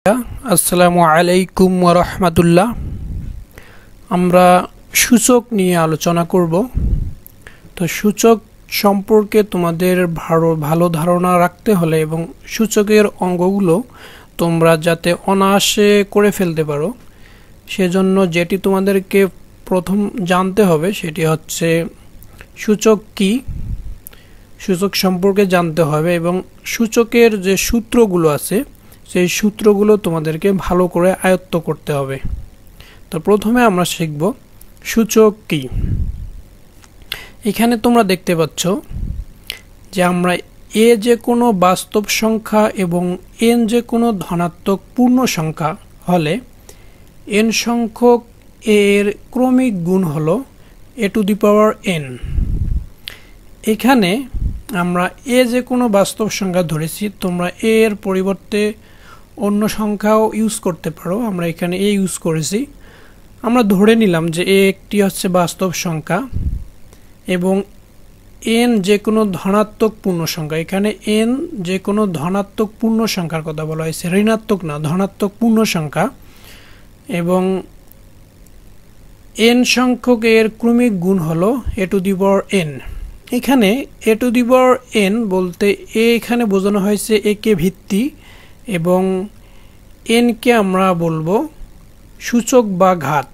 আসসালামু আলাইকুম ওয়া রাহমাতুল্লাহ। আমরা সূচক নিয়ে আলোচনা করব। তো সূচক সম্পর্কে তোমাদের ভালো ধারণা রাখতে হলে এবং সূচকের অঙ্গগুলো তোমরা যাতে অনায়াসে করে ফেলতে পারো সেজন্য যেটি তোমাদেরকে প্রথম জানতে হবে সেটি হচ্ছে সূচক কি, সূচক সম্পর্কে জানতে হবে এবং সূচকের যে সূত্রগুলো আছে সেই সূত্রগুলো তোমাদেরকে ভালো করে আয়ত্ত করতে হবে। তো প্রথমে আমরা শিখব সূচক কি। এখানে তোমরা দেখতে পাচ্ছ যে আমরা এ যে কোনো বাস্তব সংখ্যা এবং এন যে কোনো ধনাত্মক পূর্ণ সংখ্যা হলে এন সংখ্যক এর ক্রমিক গুণ হলো এ টু দি পাওয়ার এন। এখানে আমরা এ যে কোনো বাস্তব সংখ্যা ধরেছি, তোমরা এর পরিবর্তে অন্য সংখ্যাও ইউজ করতে পারো। আমরা এখানে এ ইউজ করেছি। আমরা ধরে নিলাম যে এ একটি হচ্ছে বাস্তব সংখ্যা এবং এন যে কোনো ধনাত্মক পূর্ণ সংখ্যা। এখানে এন যে কোনো ধনাত্মক পূর্ণ সংখ্যার কথা বলা হয়েছে, ঋণাত্মক না, ধনাত্মক পূর্ণ সংখ্যা। এবং এন সংখ্যক এর ক্রমিক গুণ হলো এ টু দি পাওয়ার এন। এখানে a to the power N বলতে এখানে বোঝানো হয়েছে এ কে ভিত্তি এবং এন কে আমরা বলবো সূচক বা ঘাত।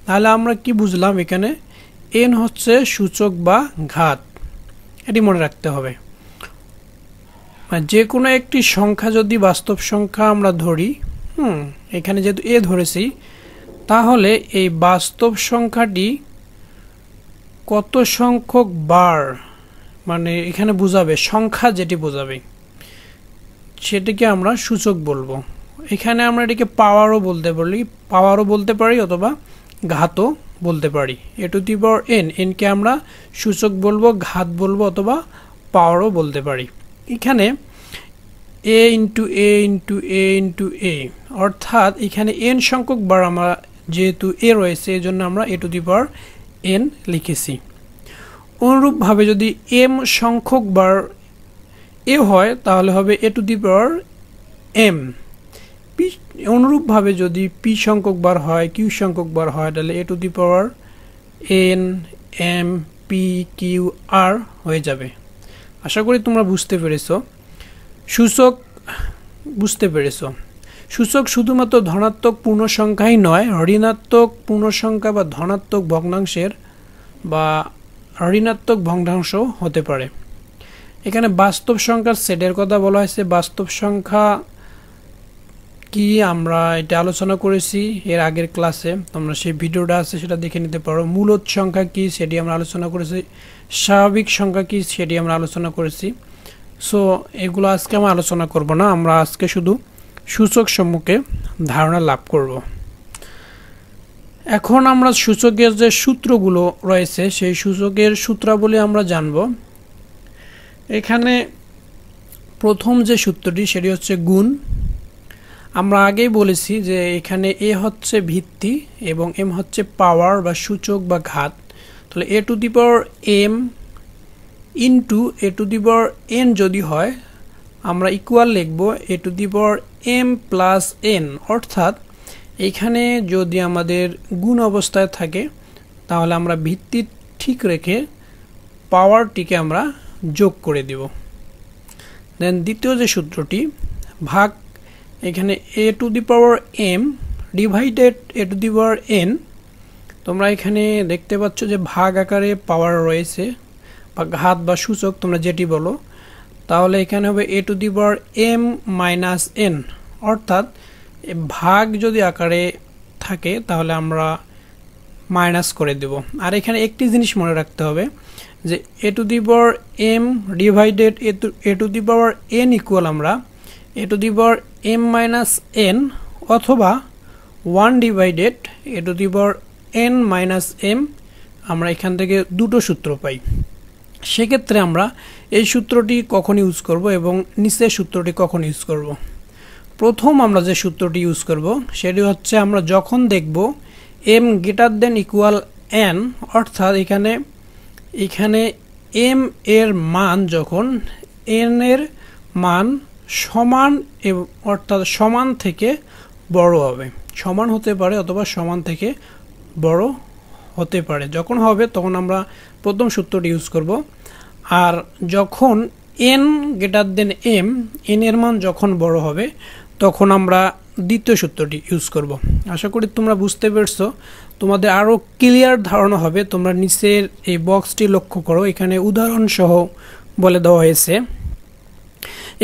তাহলে আমরা কি বুঝলাম, এখানে এন হচ্ছে সূচক বা ঘাত, এটি মনে রাখতে হবে। যে কোনো একটি সংখ্যা যদি বাস্তব সংখ্যা আমরা ধরি, এখানে যেহেতু এ ধরেছি, তাহলে এই বাস্তব সংখ্যাটি কত সংখ্যক বার, মানে এখানে বোঝাবে সংখ্যা, যেটি বোঝাবে সেটিকে আমরা সূচক বলবো। এখানে আমরা এটিকে পাওয়ারও বলতে পারি অথবা ঘাতও বলতে পারি। A to the power n, এনকে আমরা সূচক বলবো, ঘাত বলবো অথবা পাওয়ারও বলতে পারি। এখানে এ ইন্টু এ ইন্টু এ ইন্টু এ, অর্থাৎ এখানে এন সংখ্যক বার আমরা যেহেতু এ রয়েছে এজন্য আমরা a to the power N লিখেছি। অনুরূপভাবে যদি এম সংখ্যক বার এ হয় তাহলে হবে a to the power M. অনুরূপভাবে যদি পি সংখ্যক বার হয়, কিউ সংখ্যক বার হয়, তাহলে a to the power n m p q r হয়ে যাবে। আশা করি তোমরা বুঝতে পেরেছো, সূচক বুঝতে পেরেছো। সূচক শুধুমাত্র ধনাত্মক পূর্ণ সংখ্যাই নয়, ঋণাত্মক পূর্ণ সংখ্যা বা ধনাত্মক ভগ্নাংশের বা ঋণাত্মক ভগ্নাংশ হতে পারে। এখানে বাস্তব সংখ্যার সেটের কথা বলা হয়েছে। বাস্তব সংখ্যা কি আমরা এটা আলোচনা করেছি এর আগের ক্লাসে, তোমরা সেই ভিডিওটা আছে সেটা দেখে নিতে পারো। মূলদ সংখ্যা কি সেটি আমরা আলোচনা করেছি, স্বাভাবিক সংখ্যা কি সেটি আমরা আলোচনা করেছি। সো এগুলো আজকে আমরা আলোচনা করব না, আমরা আজকে শুধু সূচক সম্পর্কে ধারণা লাভ করব। এখন আমরা সূচকের যে সূত্রগুলো রয়েছে সেই সূচকের সূত্রাবলী আমরা জানব। এখানে প্রথম যে সূত্রটি সেটি হচ্ছে গুণ। আমরা আগেই বলেছি যে এখানে এ হচ্ছে ভিত্তি এবং এম হচ্ছে পাওয়ার বা সূচক বা ঘাত। তাহলে a to the power m into a to the power n যদি হয় আমরা ইকুয়াল লিখব a to the power m plus n. অর্থাৎ এখানে যদি আমাদের গুণ অবস্থায় থাকে তাহলে আমরা ভিত্তি ঠিক রেখে পাওয়ারটিকে আমরা যোগ করে দেব। দেন দ্বিতীয় যে সূত্রটি ভাগ, এখানে a to the power m divided a to the power n. তোমরা এখানে দেখতে পাচ্ছ যে ভাগ আকারে পাওয়ার রয়েছে বা ঘাত বা সূচক তোমরা যেটি বলো। তাহলে এখানে হবে a to the power m minus n, অর্থাৎ ভাগ যদি আকারে থাকে তাহলে আমরা মাইনাস করে দেব। আর এখানে একটি জিনিস মনে রাখতে হবে যে a to the power m divided a to the power n equal আমরা a to the power m minus n অথবা 1 divided a to the power n minus m. আমরা এখান থেকে দুটো সূত্র পাই। সেক্ষেত্রে আমরা এই সূত্রটি কখন ইউজ করব এবং নিচের সূত্রটি কখন ইউজ করব। প্রথম আমরা যে সূত্রটি ইউজ করব সেটি হচ্ছে আমরা যখন দেখব M greater than equal N, অর্থাৎ এখানে এম এর মান যখন এন এর মান সমান অর্থাৎ সমান থেকে বড় হবে, সমান হতে পারে অথবা সমান থেকে বড় হতে পারে। যখন হবে তখন আমরা প্রথম সূত্রটি ইউজ করব। আর যখন n greater than m, n এর মান যখন বড় হবে তখন আমরা দ্বিতীয় সূত্রটি ইউজ করব। আশা করি তোমরা বুঝতে পেরেছো। তোমাদের আরও ক্লিয়ার ধারণা হবে। তোমরা নিচের এই বক্সটি লক্ষ্য করো, এখানে উদাহরণ সহ বলে দেওয়া হয়েছে।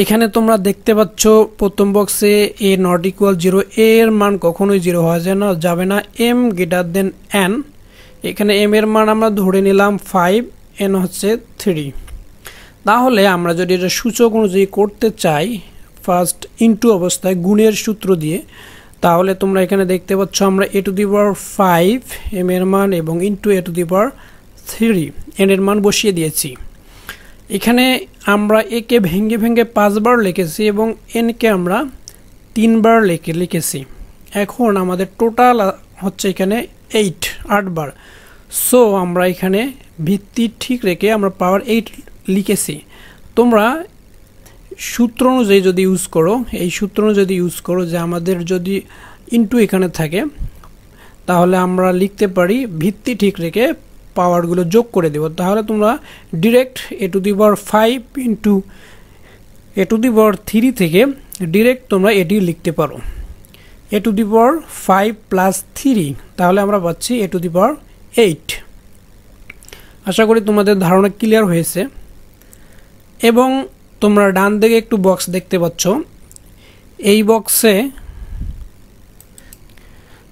এখানে তোমরা দেখতে পাচ্ছ প্রথম বক্সে a নট ইকুয়াল 0, a এর মান কখনোই 0 হওয়া যাবে না। m গ্রেটার দেন n, এখানে m এর মান আমরা ধরে নিলাম 5, n হচ্ছে 3। তাহলে আমরা যদি এটা সূচক অনুযায়ী করতে চাই ফার্স্ট ইনটু অবস্থায় গুণের সূত্র দিয়ে, তাহলে তোমরা এখানে দেখতে পাচ্ছ আমরা a to the power 5 m এর মান এবং into a to the power 3 n এর মান বসিয়ে দিয়েছি। এখানে আমরা a কে ভেঙে ভেঙে 5 বার লিখেছি এবং n কে আমরা 3 বার লিখেছি। এখন আমাদের টোটাল হচ্ছে এখানে 8 বার। সো আমরা এখানে ভিত্তি ঠিক রেখে আমরা পাওয়ার 8 লিখেছি। তোমরা সূত্র অনুযায়ী যদি ইউজ করো, এই সূত্র যদি ইউজ করো যে আমাদের যদি ইনটু এখানে থাকে, তাহলে আমরা লিখতে পারি ভিত্তি ঠিক রেখে পাওয়ারগুলো যোগ করে দেব। তাহলে তোমরা direct a to the power 5 into a to the power 3 থেকে ডিরেক্ট তোমরা এটি লিখতে পারো a to the power 5 plus 3, তাহলে আমরা পাচ্ছি a টু দি পাওয়ার 8। আশা করি তোমাদের ধারণা ক্লিয়ার হয়েছে। এবং তোমরা ডান দিকে একটু বক্স দেখতে পাচ্ছ, এই বক্সে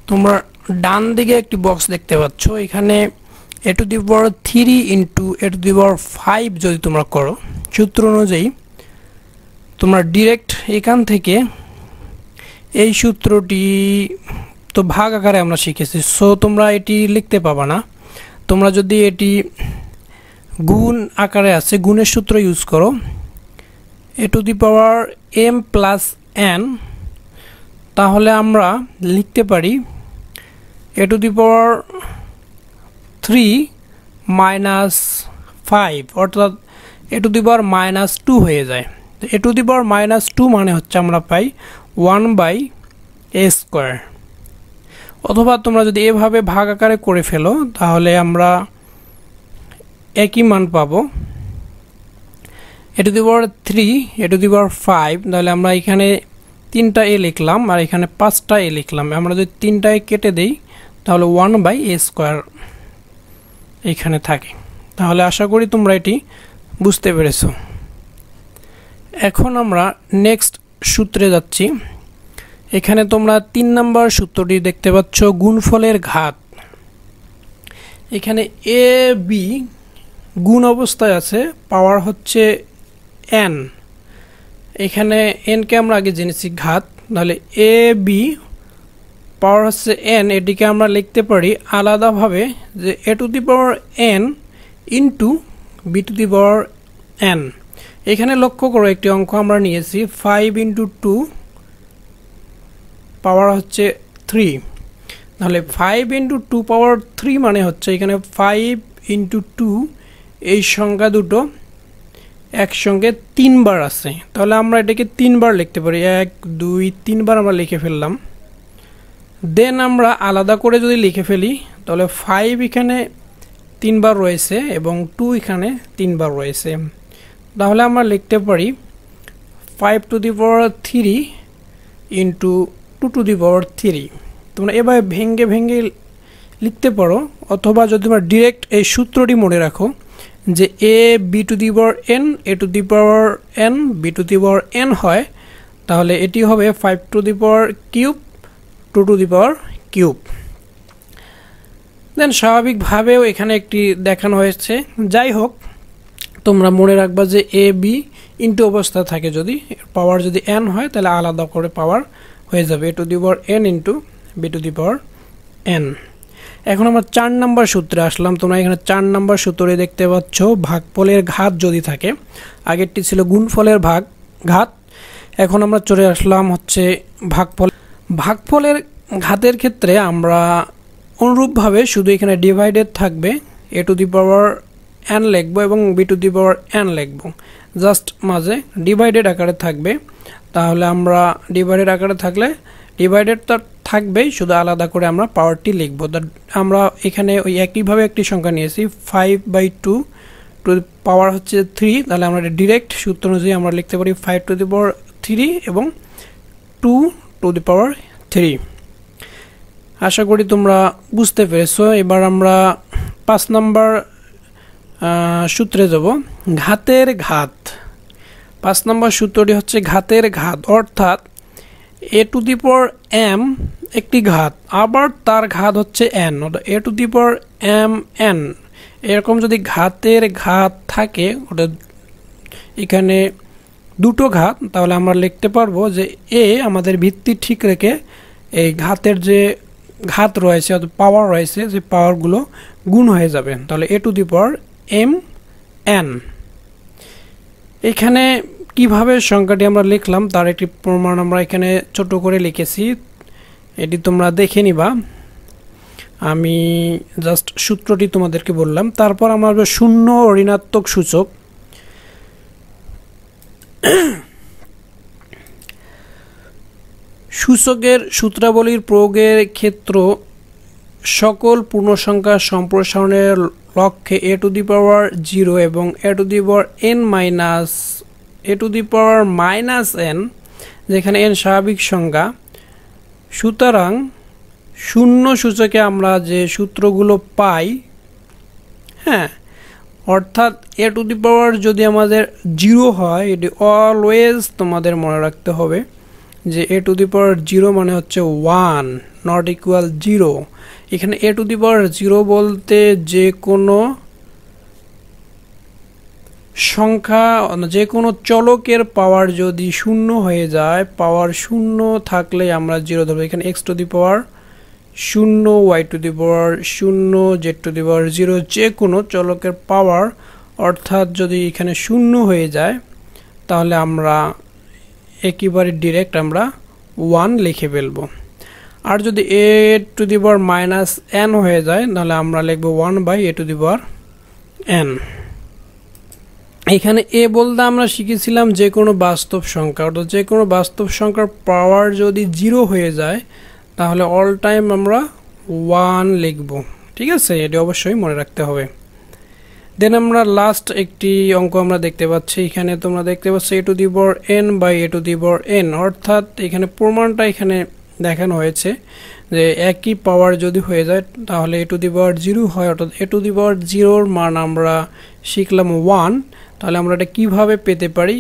তোমরা ডান দিকে একটি বক্স দেখতে পাচ্ছ। এখানে a to the power 3 into a to the power 5 যদি তোমরা করো সূত্র অনুযায়ী, তোমরা ডিরেক্ট এখান থেকে এই সূত্রটি তো ভাগ আকারে আমরা শিখেছি, সো তোমরা এটি লিখতে পাবা না। তোমরা যদি এটি গুণ আকারে আছে, গুণের সূত্র ইউজ করো a to the power m plus n, তাহলে আমরা লিখতে পারি a to the power 3 minus 5, অর্থাৎ a to the power minus 2 হয়ে যায়। তো a to the power minus 2 মানে হচ্ছে আমরা পাই 1/a²। অথবা তোমরা যদি এভাবে ভাগ আকারে করে ফেলো তাহলে আমরা একই মান পাবো, a to the power 3 a to the power 5, তাহলে আমরা এখানে 3টা a লিখলাম আর এখানে 5টা a লিখলাম। আমরা যদি 3টা a কেটে দেই তাহলে 1/a² এখানে থাকে। তাহলে আশা করি তোমরা এটি বুঝতে পেরেছো। এখন আমরা নেক্সট সূত্রে যাচ্ছি। এখানে তোমরা 3 নম্বর সূত্রটি দেখতে পাচ্ছ, গুণফলের ঘাত। এখানে a b গুণ অবস্থায় আছে, পাওয়ার হচ্ছে n। এখানে n কে আমরা আগে জেনেছি ঘাত, তাহলে a b পাওয়ার হচ্ছে n। এটিকে আমরা লিখতে পারি আলাদাভাবে যে a to the power n into b to the power n। এখানে লক্ষ্য করো একটি অঙ্ক আমরা নিয়েছি 5 ইন্টু 2 পাওয়ার হচ্ছে 3, তাহলে 5 ইন্টু 2 পাওয়ার 3 মানে হচ্ছে এখানে 5 ইন্টু 2 এই সংখ্যা দুটো একসঙ্গে 3 বার আছে। তাহলে আমরা এটাকে 3 বার লিখতে পারি, 1 2 3 বার আমরা লিখে ফেললাম। দেন আমরা আলাদা করে যদি লিখে ফেলি তাহলে 5 এখানে 3 বার রয়েছে এবং 2 এখানে 3 বার রয়েছে। তাহলে আমরা লিখতে পারি 5 to the power 3 into 2 to the power 3। তোমরা এভাবে ভেঙে ভেঙে লিখতে পারো, অথবা যদি তোমরা ডিরেক্ট এই সূত্রটি মনে রাখো যে a b to the power n a to the power n b to the power n হয়, তাহলে এটি হবে 5 to the power cube 2 to the power cube. Then স্বাভাবিকভাবেও এখানে একটি দেখানো হয়েছে। যাই হোক, তোমরা মনে রাখবা যে a b ইনটু অবস্থা থাকে, যদি পাওয়ার যদি n হয় তাহলে আলাদা করে পাওয়ার হয়ে যাবে a to the power n into b to the power n। এখন আমরা 4 নম্বর সূত্রে আসলাম। তোমরা এখানে 4 নম্বর সূত্রে দেখতে পাচ্ছ ভাগফলের ঘাত যদি থাকে, আগেরটি ছিল গুণফলের ঘাত, এখন আমরা চলে আসলাম হচ্ছে ভাগফল। ভাগফলের ঘাতের ক্ষেত্রে আমরা অনুরূপভাবে শুধু এখানে ডিভাইডেড থাকবে a to the power n লিখবো এবং b to the power n লিখবো, জাস্ট মাঝে ডিভাইডেড আকারে থাকবে। তাহলে আমরা ডিভাইডেড আকারে থাকলে ডিভাইডেড তো থাকবেই, শুধু আলাদা করে আমরা পাওয়ারটি লিখব। আমরা এখানে ওই একইভাবে একটি সংখ্যা নিয়েছি 5/2 টু দি পাওয়ার হচ্ছে 3, তাহলে আমরা ডিরেক্ট সূত্র অনুযায়ী আমরা লিখতে পারি 5 টু দি পাওয়ার 3 এবং 2 টু দি পাওয়ার 3। আশা করি তোমরা বুঝতে পেরেছো। এবার আমরা 5 নম্বর সূত্রে যাব, ঘাতের ঘাত। 5 নম্বর সূত্রটি হচ্ছে ঘাতের ঘাত, অর্থাৎ a to the power m একটি ঘাত, আবার তার ঘাত হচ্ছে n, অর্থাৎ a to the power mn। এরকম যদি ঘাতের ঘাত থাকে, ওটা এখানে দুটো ঘাত, তাহলে আমরা লিখতে পারবো যে a আমাদের ভিত্তি ঠিক রেখে এই ঘাতের যে ঘাত রয়েছে অর্থাৎ পাওয়ার রয়েছে, যে পাওয়ারগুলো গুণ হয়ে যাবে, তাহলে a to the power mn। এখানে কিভাবে সংখ্যাটি আমরা লিখলাম তার একটি প্রমাণ আমরা এখানে ছোট করে লিখেছি, এটি তোমরা দেখে নিবা। আমি জাস্ট সূত্রটি তোমাদেরকে বললাম। তারপর আমরা শূন্য ও ঋণাত্মক সূচক। সূচকের সূত্রাবলীর প্রয়োগের ক্ষেত্র সকল পূর্ণসংখ্যা সম্প্রসারণের লক্ষ্যে a টু দি পাওয়ার 0 এবং a to the power n, যেখানে n স্বাভাবিক সংখ্যা। সুতরাং শূন্য সূচকে আমরা যে সূত্রগুলো পাই, হ্যাঁ, অর্থাৎ a টু দি পাওয়ার যদি আমাদের 0 হয়, এটি অলওয়েজ তোমাদের মনে রাখতে হবে যে a টু দি পাওয়ার 0 মানে হচ্ছে 1, নট ইকুয়াল 0। এখানে a টু দি পাওয়ার 0 বলতে যে কোনো সংখ্যা, যে কোনো চলকের পাওয়ার যদি শূন্য হয়ে যায়, পাওয়ার শূন্য থাকলে আমরা 0 ধরবো। এখানে x to the power 0, y to the power 0, z to the power 0, যে কোনো চলকের পাওয়ার অর্থাৎ যদি এখানে শূন্য হয়ে যায়, তাহলে আমরা একেবারে ডিরেক্ট আমরা 1 লিখে ফেলবো। আর যদি a to the power -n হয়ে যায়, তাহলে আমরা লিখবো 1/a to the power n। এখানে a বলতে আমরা শিখেছিলাম যে কোনো বাস্তব সংখ্যা, অর্থাৎ যে কোনো বাস্তব সংখ্যার পাওয়ার যদি 0 হয়ে যায়, তাহলে অল টাইম আমরা 1 লিখব। ঠিক আছে, এটি অবশ্যই মনে রাখতে হবে। দেন আমরা লাস্ট একটি অঙ্ক আমরা দেখতে পাচ্ছি, এখানে তোমরা দেখতে পাচ্ছ a to the power n/a two the power n, অর্থাৎ এখানে প্রমাণটা এখানে দেখানো হয়েছে যে একই পাওয়ার যদি হয়ে যায় তাহলে a টু দি পাওয়ার 0 হয়, অর্থাৎ a টু দি পাওয়ার 0 মান আমরা শিখলাম 1। তাহলে আমরা এটা কিভাবে পেতে পারি?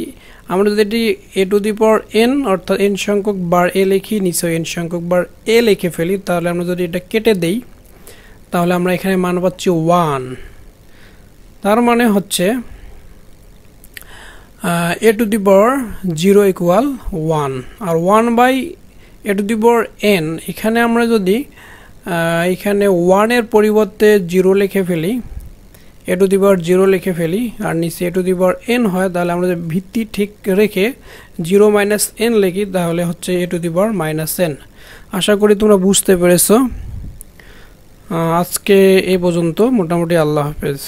আমরা যদি এটি a to the power n অর্থাৎ n সংখ্যক বার a লিখি, নিচে n সংখ্যক বার a লিখে ফেলি, তাহলে আমরা যদি এটা কেটে দেই, তাহলে আমরা এখানে মান পাচ্ছি 1। তার মানে হচ্ছে a to the power 0 equal 1, আর 1/a to the power n, এখানে আমরা যদি এখানে 1 এর পরিবর্তে 0 লিখে ফেলি, a টু দি পাওয়ার 0 লিখে ফেলি, আর নিচে a to the power n হয়, তাহলে আমরা যদি ভিত্তি ঠিক রেখে 0 - n লিখি, তাহলে হচ্ছে a to the power -n। আশা করি তোমরা বুঝতে পেরেছো। আজকে এই পর্যন্ত মোটামুটি। আল্লাহ হাফেজ।